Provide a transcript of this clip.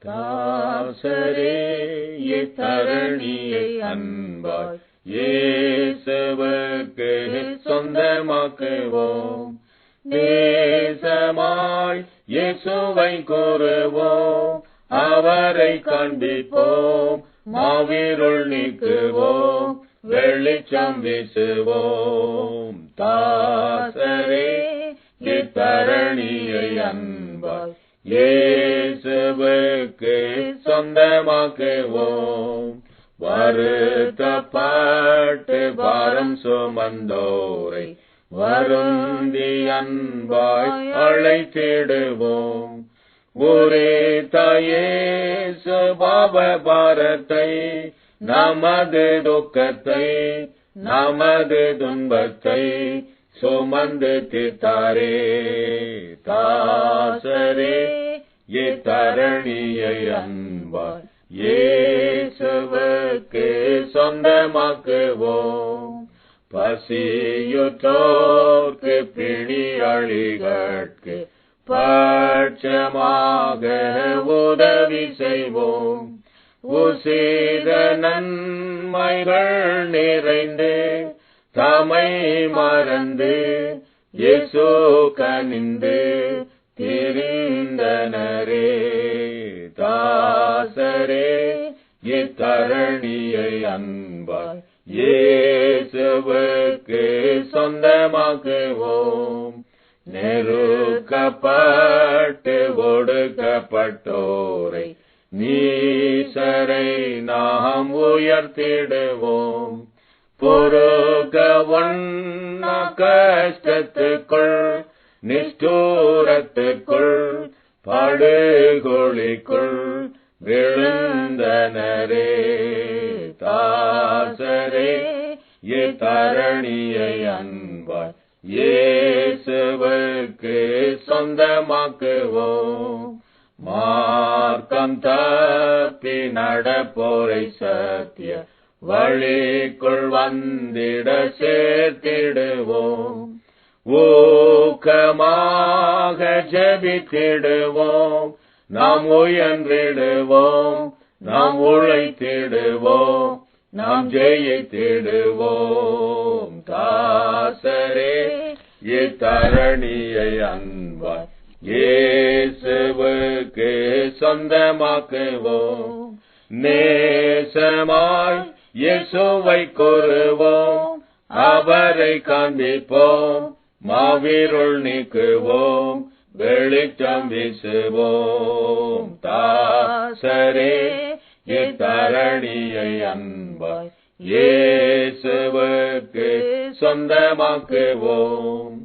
தாசரே இத்தரணியை அன்பாய் இயேசுவுக்கு சொந்தமாக்குவோம். நேசமாய் இயேசுவை கூறுவோம், அவரை காண்பிப்போம், மாவிருள் நீக்குவோம், வெளிச்சம் வீசுவோம். தாசரே இத்தரணியை அன்பாய் இயேசுவுக்கு சொந்தமாக்குவோம். வருத்தப்பட்டு பாரம் சுமந்தோரை வருந்தி அன்பாய் அழைத்திடுவோம். ஒரே தாயே சுபாவ பாரத்தை, நமது துக்கத்தை, நமது துன்பத்தை சுமந்து தீர்த்தாரே. தாசரே இத்தரணியை அன்பாய் இயேசுவுக்கு சொந்தமாக்குவோம். பசியுற்றோர்க்கு பிணியாளிகட்கு பட்சமாக உதவி செய்வோம். உசித நன்மைகள் நிறைந்து தமை மறந்து இயேசு கனிந்து திரிந்தனரே. தாசரே இத்தரணியை அன்பாய் இயேசுவுக்கு சொந்தமாக்குவோம். நெருக்கப்பட்டு ஒடுக்கப்பட்டோரை நீசரை நாம் உயர்த்திடுவோம். பொறுக்க ஒண்ணா கஷ்டத்துக்குள் நிஷ்டூரத்துக்குள் படுகொலிக்குள் விழுந்தனரே. தாசரே இத்தரணியை அன்பாய் இயேசுவுக்கு சொந்தமாக்குவோம். மார்க்கம் தப்பி நடப்போரை சத்திய வழிக்குள் வந்திட சேர்த்திடுவோம். ஊக்கமாக ஜெபித்திடுவோம், நாம் உயர்ந்திடுவோம், நாம் உழைத்திடுவோம், நாம் ஜெயித்திடுவோம். தாசரே இத்தரணியை அன்பாய் இயேசுவுக்கு சொந்தமாக்குவோம். நேசமாய் இயேசுவை கூறுவோம், அவரை காண்பிப்போம், மாவிருள் நீக்குவோம், வெளிச்சம் வீசுவோம். தாசரே இத்தரணியை அன்பாய் இயேசுவுக்கு சொந்தமாக்குவோம்.